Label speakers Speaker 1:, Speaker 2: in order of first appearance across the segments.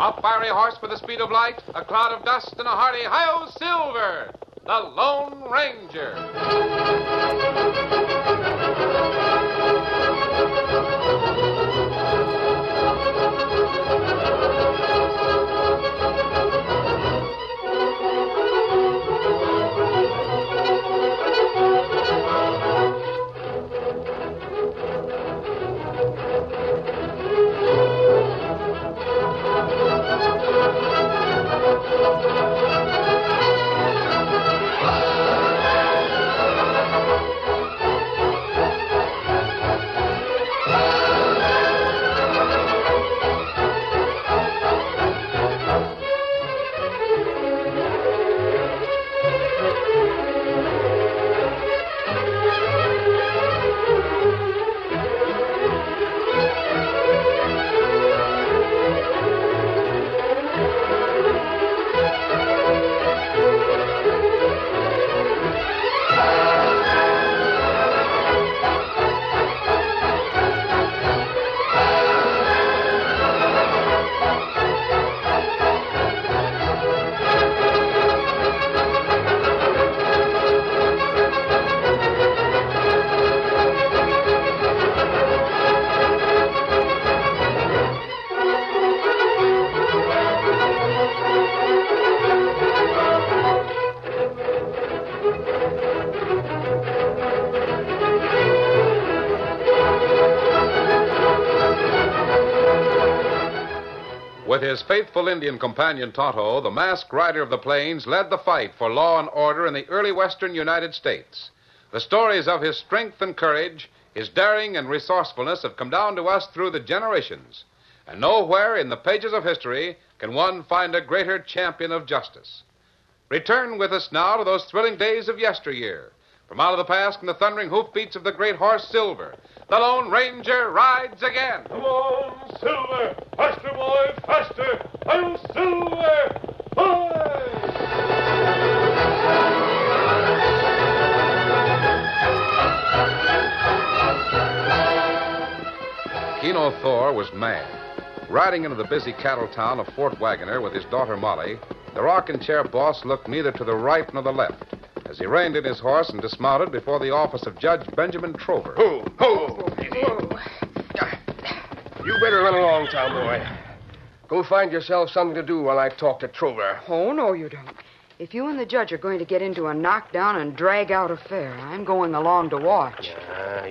Speaker 1: A fiery horse with the speed of light, a cloud of dust, and a hearty hi-yo Silver, the Lone Ranger. With his faithful Indian companion Tonto, the masked rider of the plains led the fight for law and order in the early western United States. The stories of his strength and courage, his daring and resourcefulness have come down to us through the generations. And nowhere in the pages of history can one find a greater champion of justice. Return with us now to those thrilling days of yesteryear. From out of the past come the thundering hoofbeats of the great horse Silver. The Lone Ranger rides again.
Speaker 2: Come on, Silver! Faster, boy, faster! I'm Silver! Boy!
Speaker 1: Keeno Thor was mad. Riding into the busy cattle town of Fort Wagoner with his daughter Molly, the rocking chair boss looked neither to the right nor the left as he reined in his horse and dismounted before the office of Judge Benjamin Trover.
Speaker 3: Ho! You better run along, town boy. Go find yourself something to do while I talk to Trover.
Speaker 4: Oh, no, you don't. If you and the judge are going to get into a knockdown and drag-out affair, I'm going along to watch.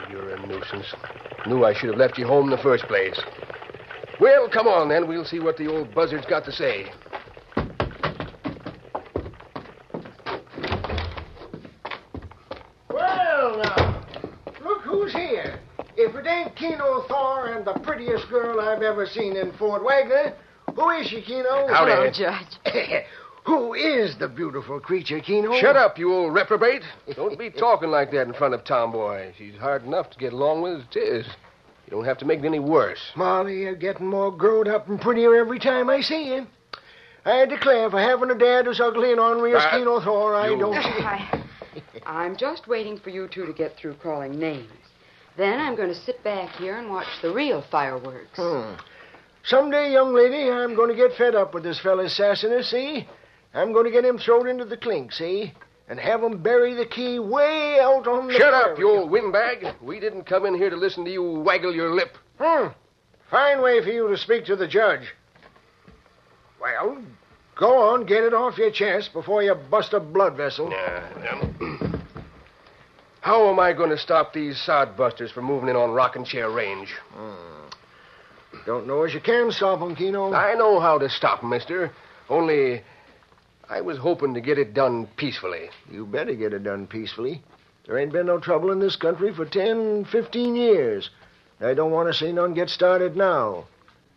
Speaker 3: You're a nuisance. Knew I should have left you home in the first place. Well, come on, then. We'll see what the old buzzard's got to say.
Speaker 5: Well, now, look who's here. If it ain't Keeno Thor and the prettiest girl I've ever seen in Fort Wagner, who is she, Keeno?
Speaker 3: Howdy.
Speaker 4: Hello, Judge.
Speaker 5: Who is the beautiful creature, Keeno?
Speaker 3: Shut up, you old reprobate. Don't be talking like that in front of Tomboy. She's hard enough to get along with as it is. You don't have to make it any worse.
Speaker 5: Molly, you're getting more grown up and prettier every time I see you. I declare, for having a dad as ugly and ornery as Keeno Thor, I don't...
Speaker 4: I'm just waiting for you two to get through calling names. Then I'm going to sit back here and watch the real fireworks.
Speaker 5: Someday, young lady, I'm going to get fed up with this fella's sassiness, see? I'm going to get him thrown into the clink, see? And have him bury the key way out on the...
Speaker 3: Shut up, you old windbag. We didn't come in here to listen to you waggle your lip.
Speaker 5: Fine way for you to speak to the judge. Well, go on, get it off your chest before you bust a blood vessel.
Speaker 3: How am I going to stop these sodbusters from moving in on Rocking Chair Range?
Speaker 5: Don't know as you can stop 'em, Keeno.
Speaker 3: I know how to stop 'em, mister. Only I was hoping to get it done peacefully.
Speaker 5: You better get it done peacefully. There ain't been no trouble in this country for 10, 15 years. I don't want to see none get started now.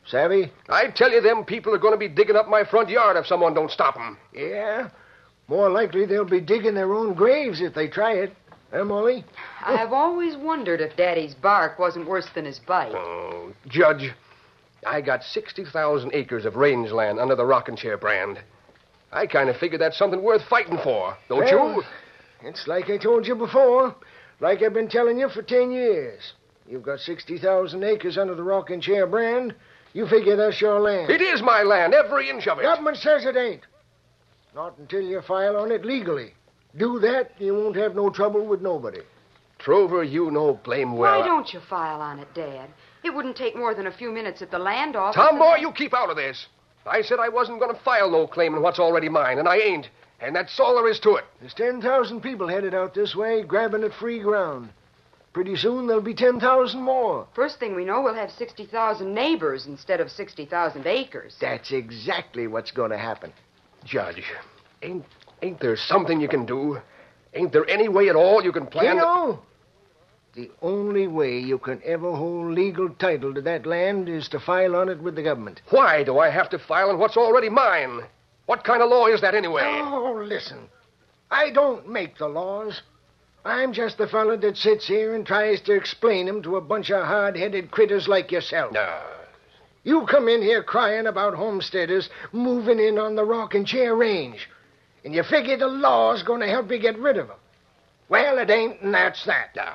Speaker 5: Savvy?
Speaker 3: I tell you, them people are going to be digging up my front yard if someone don't stop 'em.
Speaker 5: Yeah? More likely they'll be digging their own graves if they try it. Molly?
Speaker 4: I've always wondered if Daddy's bark wasn't worse than his bite.
Speaker 3: Oh, Judge, I got 60,000 acres of rangeland under the Rocking Chair brand. I kind of figured that's something worth fighting for, don't you?
Speaker 5: It's like I told you before. Like I've been telling you for 10 years. You've got 60,000 acres under the Rocking Chair brand. You figure that's your land.
Speaker 3: It is my land, every inch of it.
Speaker 5: Government says it ain't. Not until you file on it legally. Do that, you won't have no trouble with nobody.
Speaker 3: Trover, you know blame well.
Speaker 4: Why don't you file on it, Dad? It wouldn't take more than a few minutes at the land office.
Speaker 3: Tomboy, you keep out of this. I said I wasn't going to file no claim on what's already mine, and I ain't. And that's all there is to it.
Speaker 5: There's 10,000 people headed out this way, grabbing at free ground. Pretty soon there'll be 10,000 more.
Speaker 4: First thing we know, we'll have 60,000 neighbors instead of 60,000 acres.
Speaker 5: That's exactly what's going to happen.
Speaker 3: Judge, ain't there something you can do? Ain't there any way at all you can plan?
Speaker 5: Keeno, the only way you can ever hold legal title to that land is to file on it with the government.
Speaker 3: Why do I have to file on what's already mine? What kind of law is that anyway?
Speaker 5: Oh, listen. I don't make the laws. I'm just the fella that sits here and tries to explain them to a bunch of hard-headed critters like yourself.
Speaker 3: No.
Speaker 5: You come in here crying about homesteaders moving in on the Rocking Chair Range, and you figure the law's going to help you get rid of them. Well, it ain't, and that's that.
Speaker 3: No.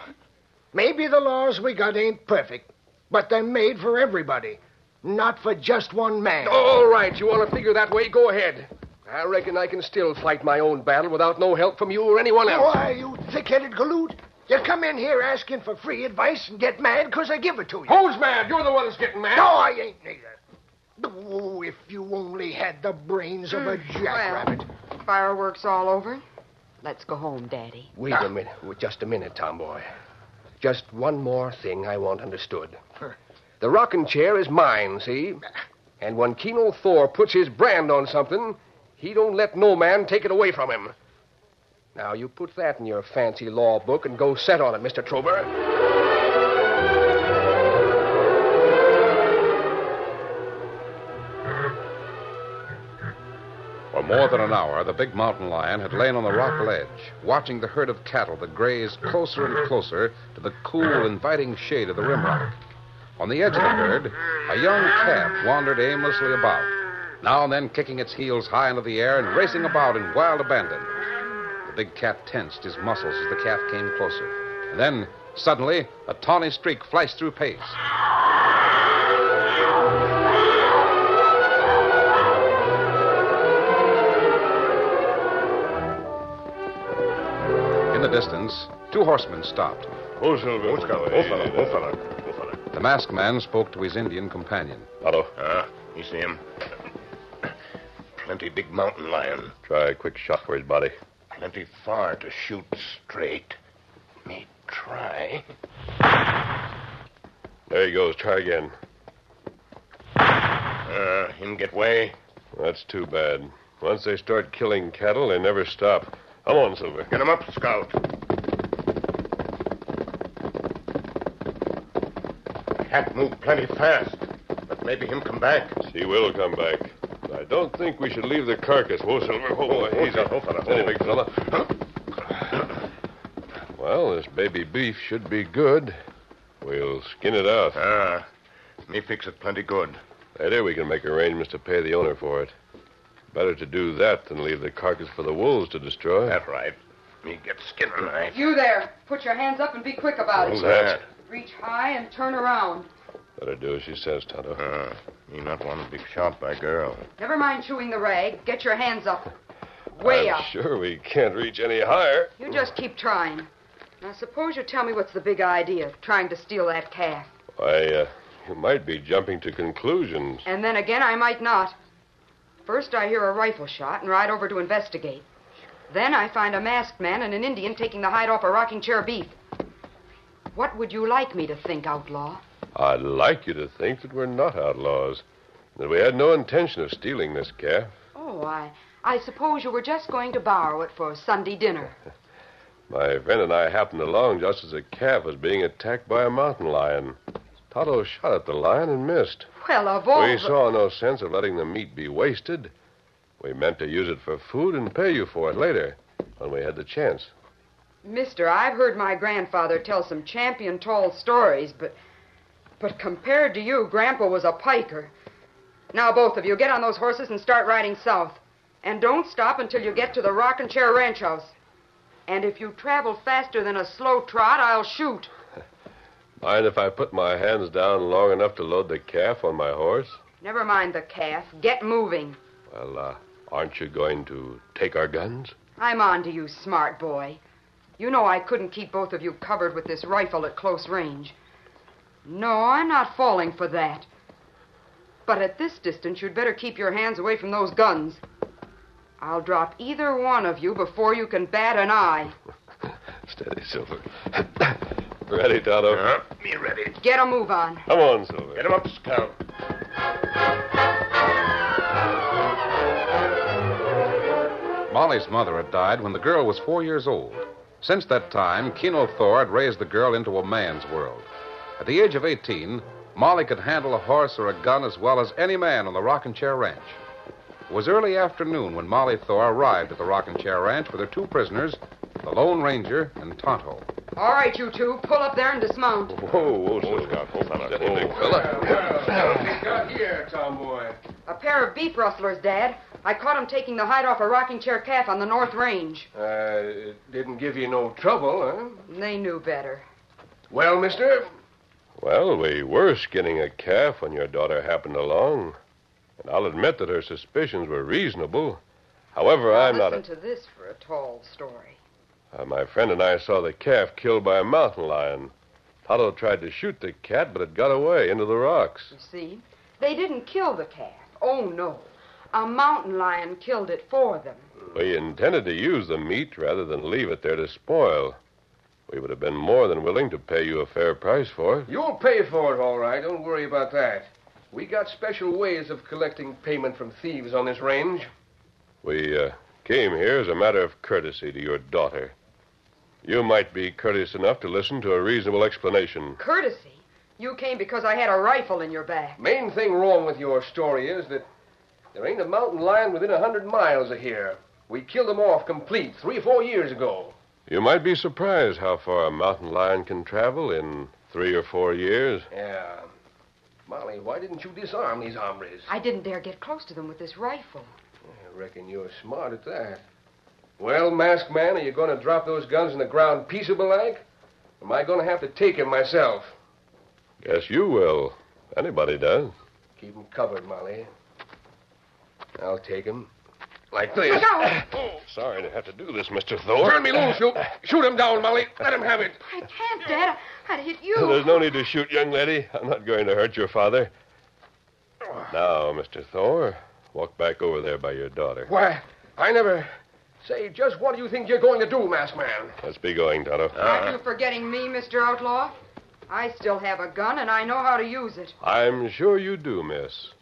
Speaker 5: Maybe the laws we got ain't perfect, but they're made for everybody, not for just one man.
Speaker 3: All right, you want to figure that way? Go ahead. I reckon I can still fight my own battle without no help from you or anyone else.
Speaker 5: Why, you thick-headed galoot? You come in here asking for free advice and get mad because I give it to you.
Speaker 3: Who's mad? You're the one that's getting mad.
Speaker 5: No, I ain't neither. Oh, if you only had the brains of a jackrabbit.
Speaker 4: Well, fireworks all over. Let's go home, Daddy.
Speaker 3: Wait a minute. Just a minute, Tomboy. Just one more thing I want understood. The rocking chair is mine, see? And when Keeno Thor puts his brand on something, he don't let no man take it away from him. Now, you put that in your fancy law book and go set on it, Mr. Trover.
Speaker 1: For more than an hour, the big mountain lion had lain on the rock ledge, watching the herd of cattle that grazed closer and closer to the cool, inviting shade of the rimrock. On the edge of the herd, a young calf wandered aimlessly about, now and then kicking its heels high into the air and racing about in wild abandon. The big cat tensed his muscles as the calf came closer. And then, suddenly, a tawny streak flashed through pace. In the distance, two horsemen stopped.
Speaker 2: Oh, Silver. Oh, fella.
Speaker 1: The masked man spoke to his Indian companion.
Speaker 2: Hello. You see him? Plenty big mountain lion.
Speaker 6: Try a quick shot for his body.
Speaker 2: Plenty far to shoot straight. Me try.
Speaker 6: There he goes. Try again.
Speaker 2: Him get way.
Speaker 6: That's too bad. Once they start killing cattle, they never stop. Come on, Silver.
Speaker 2: Get him up, Scout. Cat move plenty fast, but maybe him come back.
Speaker 6: He will come back. I don't think we should leave the carcass. Whoa, Silver. Whoa, easy. Steady, big fella. Well, this baby beef should be good. We'll skin it out.
Speaker 2: Me fix it plenty good.
Speaker 6: Later, we can make arrangements to pay the owner for it. Better to do that than leave the carcass for the wolves to destroy.
Speaker 2: That's right. Me get skinning knife.
Speaker 4: You there. Put your hands up and be quick about
Speaker 6: Who's
Speaker 4: it.
Speaker 6: that?
Speaker 4: Reach high and turn around.
Speaker 6: Better do as she says, Tonto.
Speaker 2: Me not want to be shot by girl.
Speaker 4: Never mind chewing the rag. Get your hands up. Way
Speaker 6: I'm
Speaker 4: up.
Speaker 6: sure we can't reach any higher.
Speaker 4: You just keep trying. Now, suppose you tell me what's the big idea of trying to steal that calf.
Speaker 6: Why, you might be jumping to conclusions.
Speaker 4: And then again, I might not. First, I hear a rifle shot and ride over to investigate. Then I find a masked man and an Indian taking the hide off a rocking chair beef. What would you like me to think, outlaw?
Speaker 6: I'd like you to think that we're not outlaws. That we had no intention of stealing this calf.
Speaker 4: Oh, I suppose you were just going to borrow it for Sunday dinner.
Speaker 6: My friend and I happened along just as the calf was being attacked by a mountain lion. Tonto shot at the lion and missed.
Speaker 4: Well, of all
Speaker 6: We saw no sense of letting the meat be wasted. We meant to use it for food and pay you for it later, when we had the chance.
Speaker 4: Mister, I've heard my grandfather tell some champion tall stories, but compared to you, Grandpa was a piker. Now, both of you, get on those horses and start riding south. And don't stop until you get to the Rocking Chair Ranch House. And if you travel faster than a slow trot, I'll shoot.
Speaker 6: Mind if I put my hands down long enough to load the calf on my horse?
Speaker 4: Never mind the calf. Get moving.
Speaker 6: Well, aren't you going to take our guns?
Speaker 4: I'm on to you, smart boy. You know I couldn't keep both of you covered with this rifle at close range. No, I'm not falling for that. But at this distance, you'd better keep your hands away from those guns. I'll drop either one of you before you can bat an eye.
Speaker 6: Steady, Silver. Ready, Tonto?
Speaker 2: Yeah, me ready.
Speaker 4: Get a move on.
Speaker 6: Come on, Silver.
Speaker 2: Get him up, Scout.
Speaker 1: Molly's mother had died when the girl was 4 years old. Since that time, Keeno Thor had raised the girl into a man's world. At the age of 18, Molly could handle a horse or a gun as well as any man on the Rockin' Chair Ranch. It was early afternoon when Molly Thor arrived at the Rockin' Chair Ranch with her two prisoners, the Lone Ranger and Tonto.
Speaker 4: All right, you two, pull up there and dismount.
Speaker 6: Whoa, Scout. Steady, big fella.
Speaker 3: What have you got here, Tomboy?
Speaker 4: A pair of beef rustlers, Dad. I caught 'em taking the hide off a rocking chair calf on the North Range.
Speaker 3: It didn't give you no trouble, huh?
Speaker 4: They knew better.
Speaker 3: Well, mister?
Speaker 6: Well, we were skinning a calf when your daughter happened along. And I'll admit that her suspicions were reasonable. However,
Speaker 4: Now
Speaker 6: I'm not a...
Speaker 4: listen to this for a tall story.
Speaker 6: My friend and I saw the calf killed by a mountain lion. Tonto tried to shoot the cat, but it got away into the rocks.
Speaker 4: You see, they didn't kill the calf. Oh, no. A mountain lion killed it for them.
Speaker 6: We intended to use the meat rather than leave it there to spoil. We would have been more than willing to pay you a fair price for it.
Speaker 3: You'll pay for it, all right. Don't worry about that. We got special ways of collecting payment from thieves on this range.
Speaker 6: We came here as a matter of courtesy to your daughter. You might be courteous enough to listen to a reasonable explanation.
Speaker 4: Courtesy? You came because I had a rifle in your back.
Speaker 3: Main thing wrong with your story is that there ain't a mountain lion within 100 miles of here. We killed him off complete 3 or 4 years ago.
Speaker 6: You might be surprised how far a mountain lion can travel in 3 or 4 years.
Speaker 3: Yeah. Molly, why didn't you disarm these hombres?
Speaker 4: I didn't dare get close to them with this rifle.
Speaker 3: I reckon you're smart at that. Well, masked man, are you going to drop those guns in the ground peaceable like? Or am I going to have to take him myself?
Speaker 6: Guess you will. Anybody does.
Speaker 3: Keep him covered, Molly. I'll take him. Like this.
Speaker 4: Look out!
Speaker 6: Sorry to have to do this, Mr. Thor.
Speaker 3: Turn me loose, you. Shoot him down, Molly. Let him have it.
Speaker 4: I can't, Dad. I'd hit you.
Speaker 6: There's no need to shoot, young lady. I'm not going to hurt your father. Now, Mr. Thor, walk back over there by your daughter.
Speaker 3: Why, I never... Say, just what do you think you're going to do, masked man?
Speaker 6: Let's be going, Tonto.
Speaker 4: Aren't you forgetting me, Mr. Outlaw? I still have a gun, and I know how to use it.
Speaker 6: I'm sure you do, miss.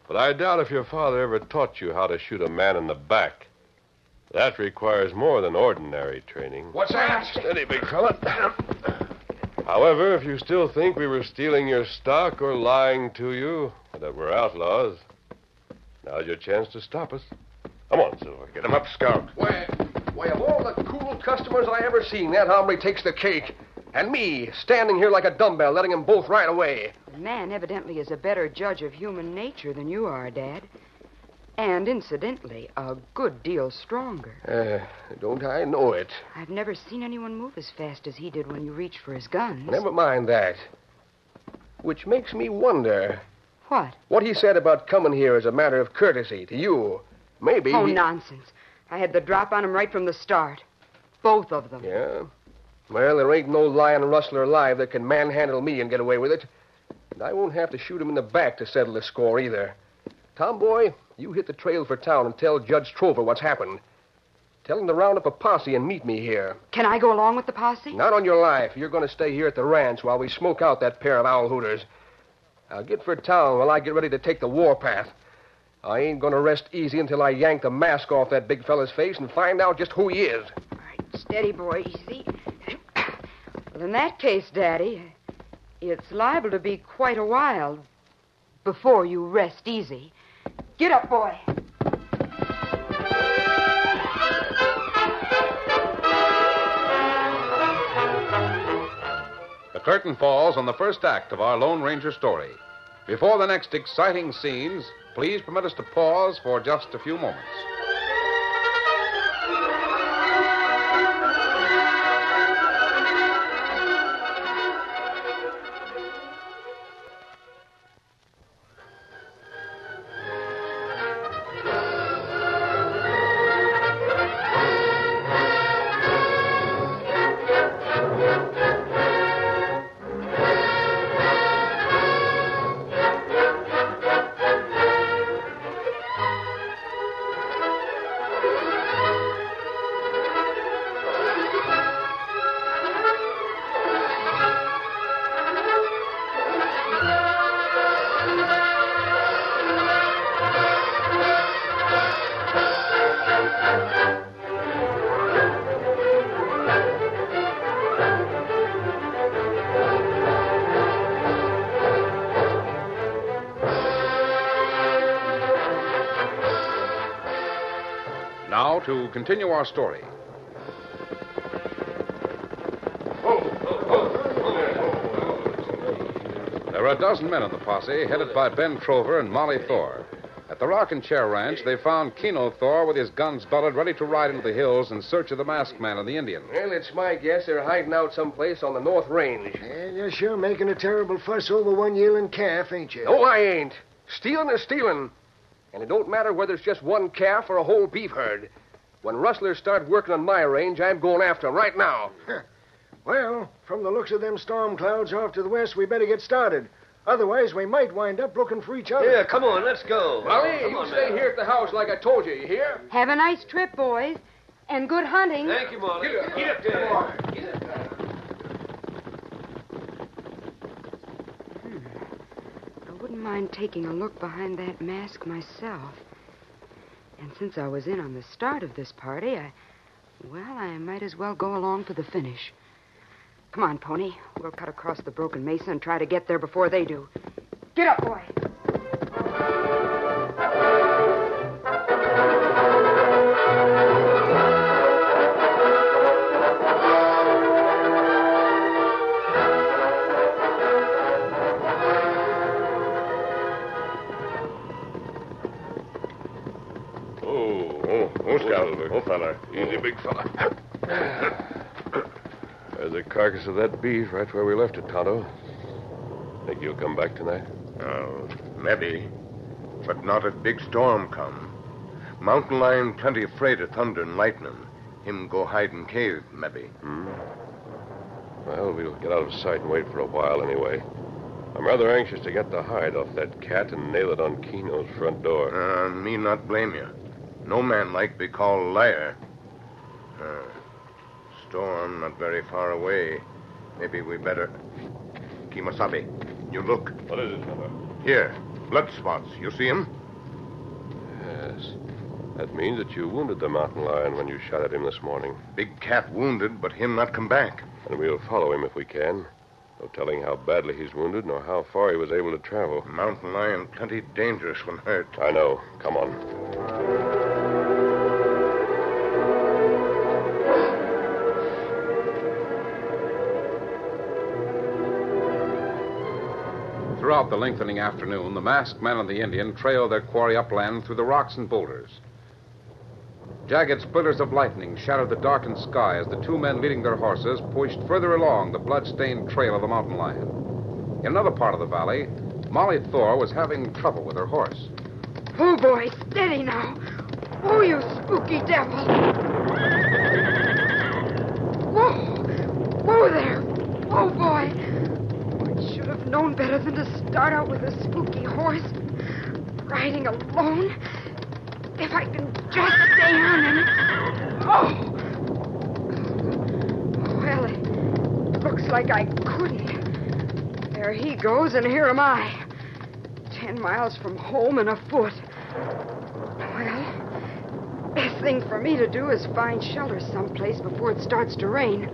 Speaker 6: But I doubt if your father ever taught you how to shoot a man in the back. That requires more than ordinary training.
Speaker 3: What's that?
Speaker 6: Steady, big fella. However, if you still think we were stealing your stock or lying to you, or that we're outlaws, now's your chance to stop us. Come on, Silver.
Speaker 2: Get him up, Scout.
Speaker 3: Why, of all the cool customers I ever seen, that hombre takes the cake. And me, standing here like a dumbbell, letting them both right away.
Speaker 4: The man evidently is a better judge of human nature than you are, Dad. And, incidentally, a good deal stronger.
Speaker 3: Don't I know it?
Speaker 4: I've never seen anyone move as fast as he did when you reached for his guns.
Speaker 3: Never mind that. Which makes me wonder
Speaker 4: What?
Speaker 3: what he said about coming here as a matter of courtesy to you. Maybe
Speaker 4: Oh,
Speaker 3: he...
Speaker 4: nonsense. I had the drop on him right from the start. Both of them.
Speaker 3: Yeah? Well, there ain't no lion rustler alive that can manhandle me and get away with it. And I won't have to shoot him in the back to settle the score either. Tomboy, you hit the trail for town and tell Judge Trover what's happened. Tell him to round up a posse and meet me here.
Speaker 4: Can I go along with the posse?
Speaker 3: Not on your life. You're going to stay here at the ranch while we smoke out that pair of owl hooters. I'll get for town while I get ready to take the warpath. I ain't going to rest easy until I yank the mask off that big fella's face and find out just who he is.
Speaker 4: All right, steady, boy, easy. Well, in that case, Daddy, it's liable to be quite a while before you rest easy. Get up, boy.
Speaker 1: The curtain falls on the first act of our Lone Ranger story. Before the next exciting scenes, please permit us to pause for just a few moments. now to continue our story. There are a dozen men in the posse, headed by Ben Trover and Molly Thor. At the Rockin' Chair Ranch, they found Keeno Thor with his guns belted, ready to ride into the hills in search of the masked man and the Indian.
Speaker 3: Well, it's my guess they're hiding out someplace on the North Range.
Speaker 5: And you're sure making a terrible fuss over one yearling calf, ain't you?
Speaker 3: No, I ain't. Stealing is stealing. And it don't matter whether it's just one calf or a whole beef herd. When rustlers start working on my range, I'm going after them right now.
Speaker 5: Well, from the looks of them storm clouds off to the west, we better get started. Otherwise, we might wind up looking for each other.
Speaker 7: Yeah, come on, let's go.
Speaker 3: Molly, you stay here at the house like I told you hear?
Speaker 4: Have a nice trip, boys. And good hunting.
Speaker 7: Thank you, Molly.
Speaker 3: Get up there. Get up there.
Speaker 4: I wouldn't mind taking a look behind that mask myself. And since I was in on the start of this party, I might as well go along for the finish. Come on, Pony. We'll cut across the broken mesa and try to get there before they do. Get up, boy.
Speaker 6: Oh, Scout. Oh, fella. Easy, big fella. There's the carcass of that beef right where we left it, Tonto. Think you'll come back tonight?
Speaker 8: Oh, maybe. But not if big storm come. Mountain lion plenty afraid of thunder and lightning. Him go hide in cave, maybe.
Speaker 6: Well, we'll get out of sight and wait for a while anyway. I'm rather anxious to get the hide off that cat and nail it on Keeno's front door.
Speaker 8: Me not blame you. No man like be called liar. Storm not very far away. Maybe we better... Kemosabe, you look.
Speaker 6: What is it, fella?
Speaker 8: Here, blood spots. You see him?
Speaker 6: Yes. That means that you wounded the mountain lion when you shot at him this morning.
Speaker 8: Big cat wounded, but him not come back.
Speaker 6: And we'll follow him if we can. No telling how badly he's wounded, nor how far he was able to travel.
Speaker 8: Mountain lion plenty dangerous when hurt.
Speaker 6: I know. Come on.
Speaker 1: Throughout the lengthening afternoon, the masked man and the Indian trailed their quarry upland through the rocks and boulders. Jagged splinters of lightning shadowed the darkened sky as the two men leading their horses pushed further along the blood-stained trail of the mountain lion. In another part of the valley, Molly Thor was having trouble with her horse.
Speaker 4: Oh, boy, steady now. Oh, you spooky devil. Whoa. Whoa there. Oh, boy. I should have known better than to start out with a spooky horse. Riding alone. If I can just stay on him. Oh! Well, it looks like I couldn't. There he goes, and here am I. 10 miles from home and afoot. Well, best thing for me to do is find shelter someplace before it starts to rain.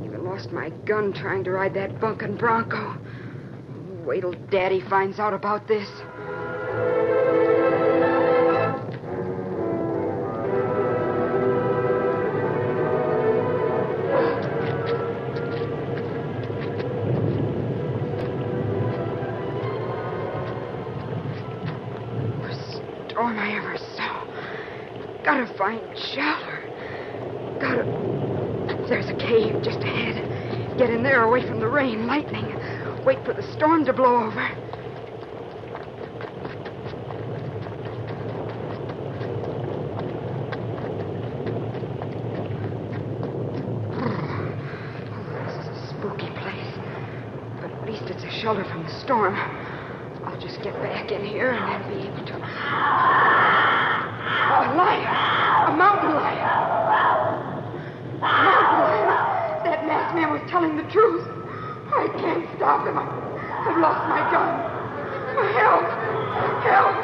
Speaker 4: Even lost my gun trying to ride that bunkin' bronco. Wait till Daddy finds out about this. Storm I ever saw. Gotta find shelter. There's a cave just ahead. Get in there away from the rain, lightning. Wait for the storm to blow over. This is a spooky place. But at least it's a shelter from the storm. I'll just get back in here and then be able to... A lion! A mountain lion! A mountain lion! That masked man was telling the truth. I can't stop him. I've lost my gun. Help! Help!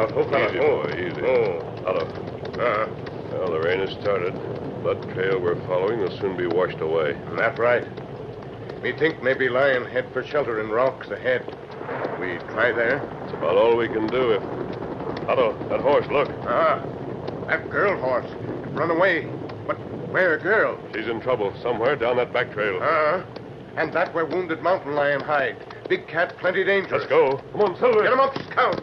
Speaker 2: out. Oh, fella.
Speaker 6: Easy, boy, easy.
Speaker 2: Oh.
Speaker 6: Tonto. Well, the rain has started. That trail we're following will soon be washed away.
Speaker 8: That's right. Me think maybe lion head for shelter in rocks ahead. We try there?
Speaker 6: It's about all we can do if... Tonto, that horse, look.
Speaker 8: That girl horse. Run away. But where a girl?
Speaker 6: She's in trouble somewhere down that back trail.
Speaker 8: And that where wounded mountain lion hide. Big cat, plenty dangerous.
Speaker 6: Let's go. Come on, Silver.
Speaker 8: Get him up, Scout.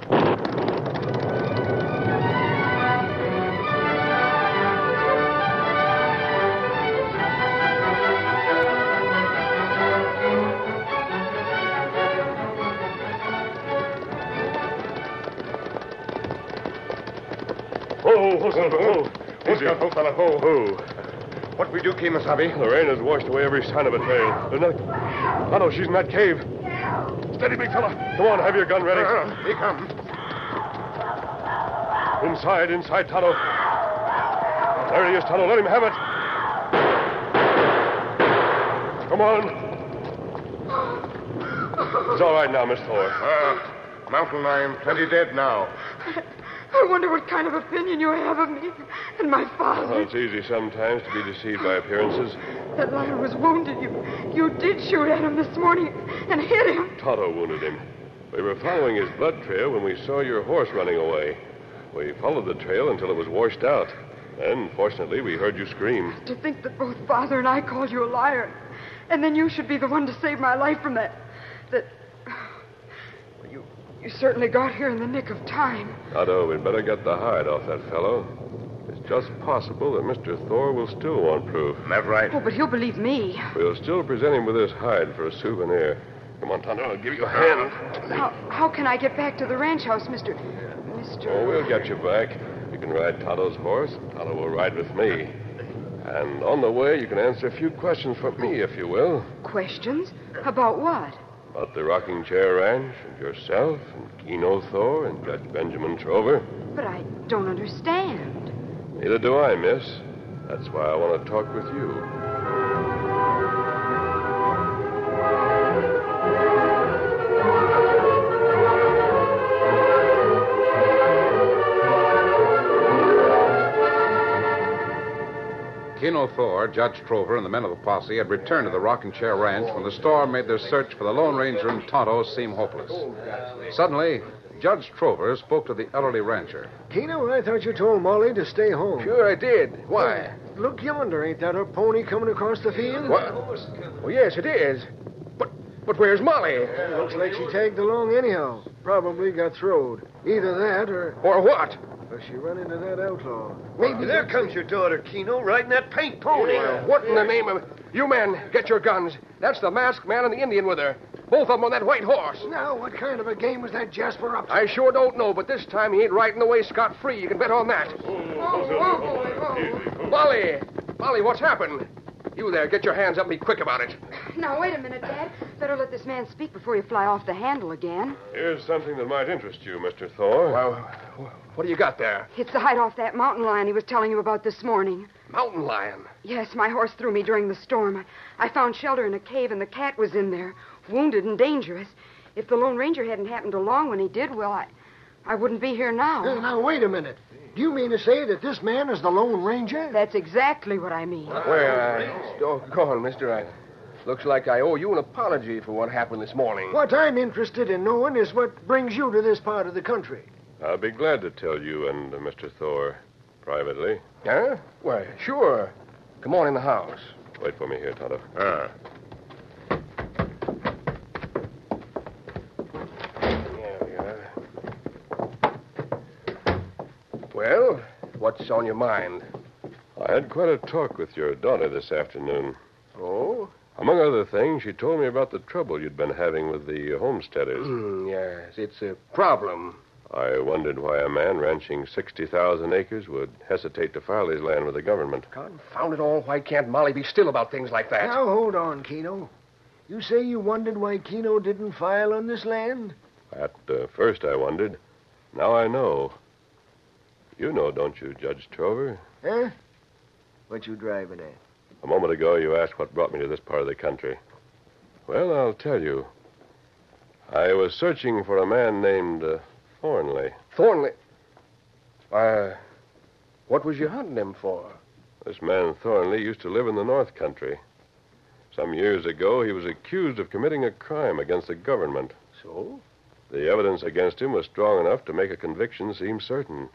Speaker 6: Oh, Silver, oh.
Speaker 8: Easy. Ho, fella, ho.
Speaker 6: Oh.
Speaker 8: What we do, Kemosabe?
Speaker 6: The rain has washed away every sign of a trail. There's nothing... Tonto, she's in that cave. Steady, big fella. Come on, have your gun ready.
Speaker 8: He comes.
Speaker 6: Inside, Tonto. There he is, Tonto. Let him have it. Come on. It's all right now, Miss Thor.
Speaker 8: Mountain lion plenty dead now.
Speaker 4: I wonder what kind of opinion you have of me and my father.
Speaker 6: Oh, it's easy sometimes to be deceived by appearances.
Speaker 4: That lion was wounded. You did shoot at him this morning and hit him.
Speaker 6: Tonto wounded him. We were following his blood trail when we saw your horse running away. We followed the trail until it was washed out. Then, fortunately, we heard you scream.
Speaker 4: To think that both Father and I called you a liar, and then you should be the one to save my life from that... Well, you certainly got here in the nick of time.
Speaker 6: Tonto, we'd better get the hide off that fellow. It's just possible that Mr. Thor will still want proof.
Speaker 8: That's right.
Speaker 4: Oh, but he'll believe me.
Speaker 6: We'll still present him with this hide for a souvenir. Come on, Tonto, I'll give you a hand.
Speaker 4: How can I get back to the ranch house, Mr.
Speaker 6: Oh, we'll get you back. You can ride Tonto's horse. Tonto will ride with me. And on the way, you can answer a few questions for me, if you will.
Speaker 4: Questions? About what?
Speaker 6: About the Rocking Chair Ranch, and yourself, and Keeno Thor, and Judge Benjamin Trover.
Speaker 4: But I don't understand.
Speaker 6: Neither do I, miss. That's why I want to talk with you.
Speaker 1: Keeno Thor, Judge Trover, and the men of the posse had returned to the Rocking Chair Ranch when the storm made their search for the Lone Ranger and Tonto seem hopeless. Suddenly, Judge Trover spoke to the elderly rancher.
Speaker 5: Keeno, I thought you told Molly to stay home.
Speaker 3: Sure I did. Why?
Speaker 5: Look yonder. Ain't that her pony coming across the field?
Speaker 3: What? Oh, yes, it is. But where's Molly?
Speaker 5: Looks like she tagged along anyhow. Probably got throwed. Either that or...
Speaker 3: Or what?
Speaker 5: Or she run into that outlaw.
Speaker 7: Maybe there comes your daughter, Keeno, riding that paint pony.
Speaker 3: Well, what in the name of... You men, get your guns. That's the masked man and the Indian with her. Both of them on that white horse.
Speaker 5: Now, what kind of a game was that Jasper up to?
Speaker 3: I sure don't know, but this time he ain't riding away scot-free. You can bet on that. Molly, what's happened? You there, get your hands up and be quick about it.
Speaker 4: Now, wait a minute, Dad. Better let this man speak before you fly off the handle again.
Speaker 6: Here's something that might interest you, Mr. Thor.
Speaker 3: Well, what do you got there?
Speaker 4: It's the hide off that mountain lion he was telling you about this morning.
Speaker 3: Mountain lion?
Speaker 4: Yes, my horse threw me during the storm. I found shelter in a cave, and the cat was in there, wounded and dangerous. If the Lone Ranger hadn't happened along when he did, well, I wouldn't be here now.
Speaker 5: Now, wait a minute. Do you mean to say that this man is the Lone Ranger?
Speaker 4: That's exactly what I mean.
Speaker 3: Well, go on, mister. Looks like I owe you an apology for what happened this morning.
Speaker 5: What I'm interested in knowing is what brings you to this part of the country.
Speaker 6: I'll be glad to tell you and Mr. Thor privately.
Speaker 3: Huh? Why, sure. Come on in the house.
Speaker 6: Wait for me here, Tonto.
Speaker 3: There we are. Well, what's on your mind?
Speaker 6: I had quite a talk with your daughter this afternoon.
Speaker 3: Oh?
Speaker 6: Among other things, she told me about the trouble you'd been having with the homesteaders.
Speaker 3: Yes, it's a problem.
Speaker 6: I wondered why a man ranching 60,000 acres would hesitate to file his land with the government.
Speaker 3: Confound it all, why can't Molly be still about things like that?
Speaker 5: Now, hold on, Keeno. You say you wondered why Keeno didn't file on this land?
Speaker 6: At first I wondered. Now I know. You know, don't you, Judge Trover?
Speaker 5: Huh? What you driving at?
Speaker 6: A moment ago, you asked what brought me to this part of the country. Well, I'll tell you. I was searching for a man named Thornley.
Speaker 3: Thornley? Why, what was you hunting him for?
Speaker 6: This man Thornley used to live in the North Country. Some years ago, he was accused of committing a crime against the government.
Speaker 3: So?
Speaker 6: The evidence against him was strong enough to make a conviction seem certain.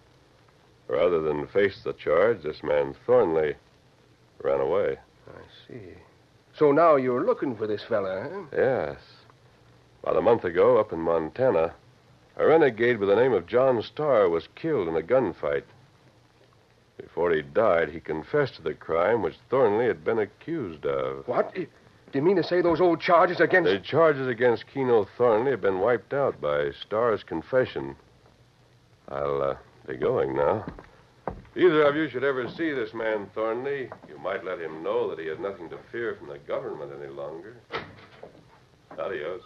Speaker 6: Rather than face the charge, this man Thornley ran away.
Speaker 3: I see. So now you're looking for this fella, huh?
Speaker 6: Yes. About a month ago, up in Montana, a renegade by the name of John Starr was killed in a gunfight. Before he died, he confessed to the crime which Thornley had been accused of.
Speaker 3: What? Do you mean to say those old charges against...
Speaker 6: The charges against Keeno Thornley have been wiped out by Starr's confession. I'll be going now. If either of you should ever see this man Thornley, you might let him know that he has nothing to fear from the government any longer. Adios.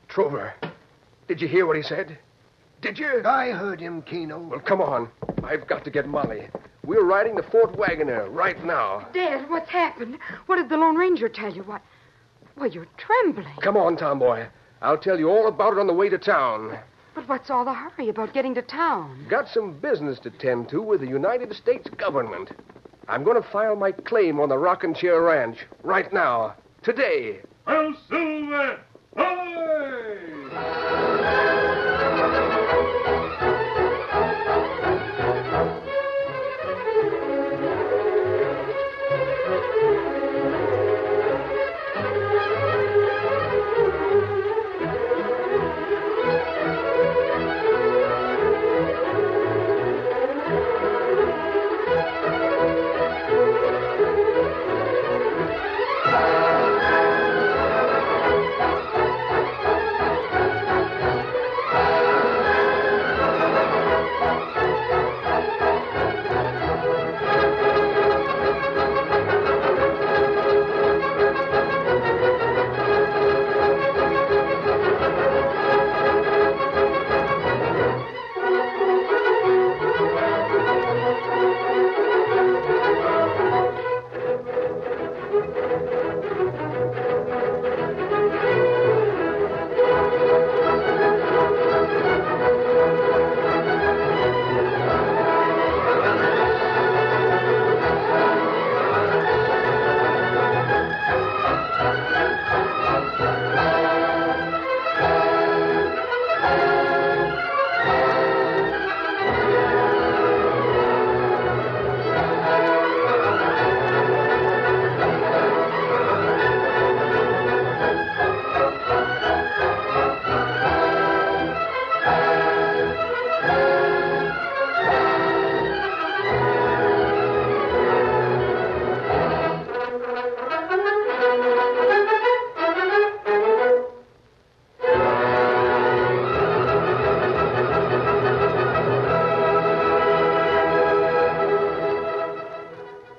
Speaker 3: Trover, did you hear what he said? Did you?
Speaker 5: I heard him, Keeno.
Speaker 3: Well, come on. I've got to get Molly. We're riding to Fort Wagoner right now.
Speaker 4: Dad, what's happened? What did the Lone Ranger tell you? What? Well, you're trembling.
Speaker 3: Come on, Tomboy. I'll tell you all about it on the way to town.
Speaker 4: But what's all the hurry about getting to town?
Speaker 3: Got some business to tend to with the United States government. I'm going to file my claim on the Rockin' Chair Ranch right now. Today.
Speaker 2: El Silver! Ahoy!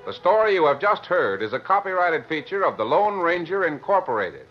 Speaker 1: The story you have just heard is a copyrighted feature of the Lone Ranger Incorporated.